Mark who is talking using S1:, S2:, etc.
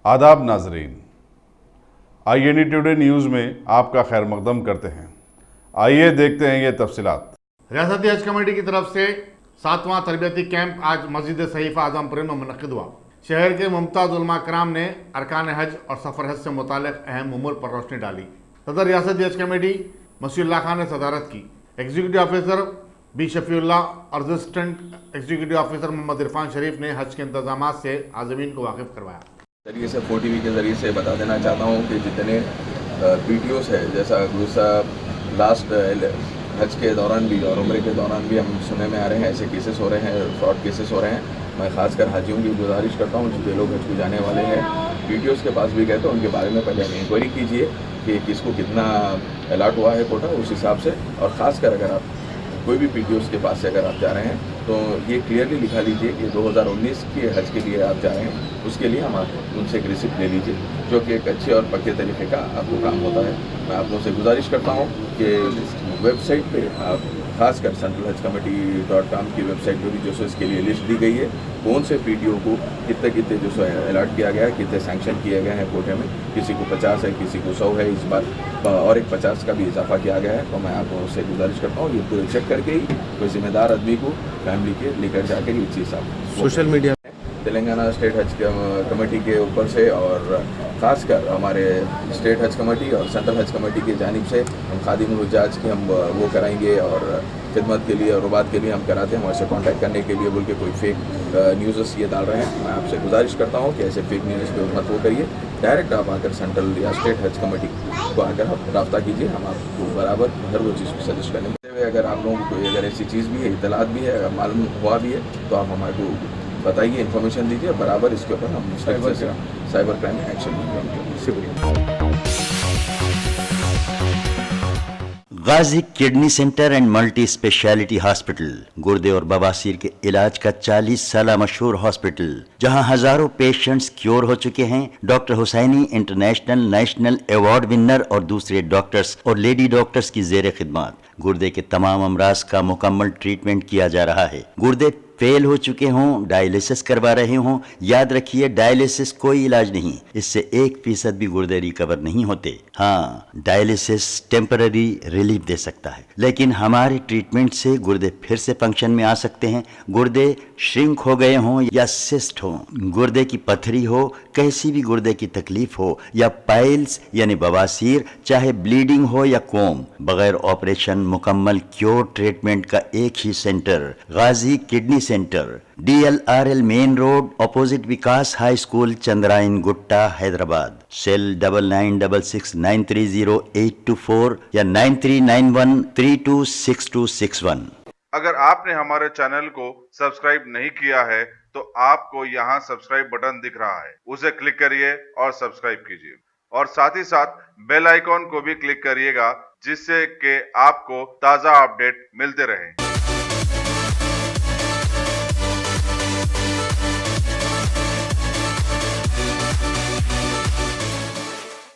S1: आदाब नाजरीन, INE today news में आपका खैर मकदम करते हैं। आइए देखते हैं ये तफसीलात।
S2: रियासती हज कमेटी की तरफ से 7वां तरबियती कैंप आज मस्जिद सहीफा आजमपुर में मुनक्किद हुआ। शहर के मुमताज़ उलमा कराम ने अरकान हज और सफ़र हज से मुतालिक अहम उमूर पर रोशनी डाली। सदर रियासती हज कमेटी मसीउल्लाह खान ने सदारत की। एग्जीक्यूटिव ऑफिसर बी शफीउल्लाह और assistant executive officer Mohammad Irfan Sharif ने हज के इंतजामात से आज़मीन को वाकिफ़ करवाया।
S3: जरिए से 4TV के ज़रिए से बता देना चाहता हूँ कि जितने वीडियोस है, जैसा गुज़श्ता लास्ट हज के दौरान भी और उम्रे के दौरान भी हम सुनने में आ रहे हैं, ऐसे केसेस हो रहे हैं, फ्रॉड केसेस हो रहे हैं। मैं ख़ासकर हाजियों की गुजारिश करता हूँ जो लोग हज को जाने वाले हैं, वीडियोस के पास भी गए तो उनके बारे में पहले इंक्वायरी कीजिए कि किसको कितना अलाट हुआ है कोटा, उस हिसाब से। और ख़ासकर अगर आप कोई भी PTOs के पास से अगर आप जा रहे हैं तो ये क्लियरली लिखा लीजिए कि 2019 के हज के लिए आप जा रहे हैं, उसके लिए हम उनसे एक रिसिप्ट ले लीजिए, जो कि एक अच्छे और पक्के तरीके का आपको काम होता है। मैं आप लोगों से गुजारिश करता हूँ कि वेबसाइट पे आप खासकर centralhajcommittee.com की वेबसाइट पर भी जो सो इसके लिए लिस्ट दी गई है, कौन से PTO को कितने कितने जो सो अलर्ट किया गया है, कितने सैंक्शन किए गए हैं कोटे में, किसी को 50 है, किसी को 100 है, इस बार और एक 50 का भी इजाफा किया गया है। तो मैं आप लोगों से गुजारिश करता हूँ ये पूरे चेक करके ही कोई जिम्मेदार आदमी को फैमिली के लेकर जाकर ये चीज़ आप
S4: सोशल मीडिया
S3: तेलंगाना स्टेट हज कमेटी के ऊपर से और ख़ासकर हमारे स्टेट हज कमेटी और सेंट्रल हज कमेटी की जानिब से हम खादिम हुज्जाज की हम वो कराएंगे और खिदमत के लिए और रुबात के लिए हम कराते हैं। हमारे से कॉन्टैक्ट करने के लिए बोल के कोई फेक न्यूज़ ये डाल रहे हैं, मैं आपसे गुजारिश करता हूँ कि ऐसे फेक न्यूज़ पे मत वो करिए। डायरेक्ट आप आकर सेंट्रल या स्टेट हज कमेटी को आकर आप रब्ता कीजिए, हम आपको बराबर हर वो चीज़ को सजेस्ट करेंगे। अगर आप लोगों को कोई अगर ऐसी चीज़ भी है, इतलात भी है, अगर मालूम हुआ भी है तो आप हमारे को बताइए, इन्फॉर्मेशन दीजिए, बराबर इसके ऊपर हम साइबर क्राइम एक्शन लेंगे। शुक्रिया।
S5: Ghazi kidney centre and multi speciality hospital गुर्दे और बवासीर के इलाज का 40 साल मशहूर हॉस्पिटल, जहां हजारों पेशेंट्स क्योर हो चुके हैं। Doctor Husaini international national award winner और दूसरे डॉक्टर्स और लेडी डॉक्टर्स की जेर खिदमत गुर्दे के तमाम अमराज का मुकम्मल ट्रीटमेंट किया जा रहा है। गुर्दे फेल हो चुके हों, डायलिसिस करवा रहे हों, याद रखिए डायलिसिस कोई इलाज नहीं, इससे 1% भी गुर्दे रिकवर नहीं होते। हाँ, डायलिसिस टेम्पररी रिलीफ दे सकता है, लेकिन हमारे ट्रीटमेंट से गुर्दे फिर से फंक्शन में आ सकते हैं। गुर्दे श्रिंक हो गए हों या सिस्ट हो, गुर्दे की पथरी हो, कैसी भी गुर्दे की तकलीफ हो या पाइल्स यानी बवासीर, चाहे ब्लीडिंग हो या कोम, बगैर ऑपरेशन मुकम्मल क्योर ट्रीटमेंट का एक ही centre, Ghazi kidney centre, DLRL main road opposite Vikas high school, Chandrayangutta, Hyderabad. Cell 9966930824 या 9391326261।
S1: अगर आपने हमारे चैनल को सब्सक्राइब नहीं किया है तो आपको यहाँ सब्सक्राइब बटन दिख रहा है, उसे क्लिक करिए और सब्सक्राइब कीजिए, और साथ ही साथ बेल आइकॉन को भी क्लिक करिएगा, जिससे कि आपको ताज़ा अपडेट मिलते रहें।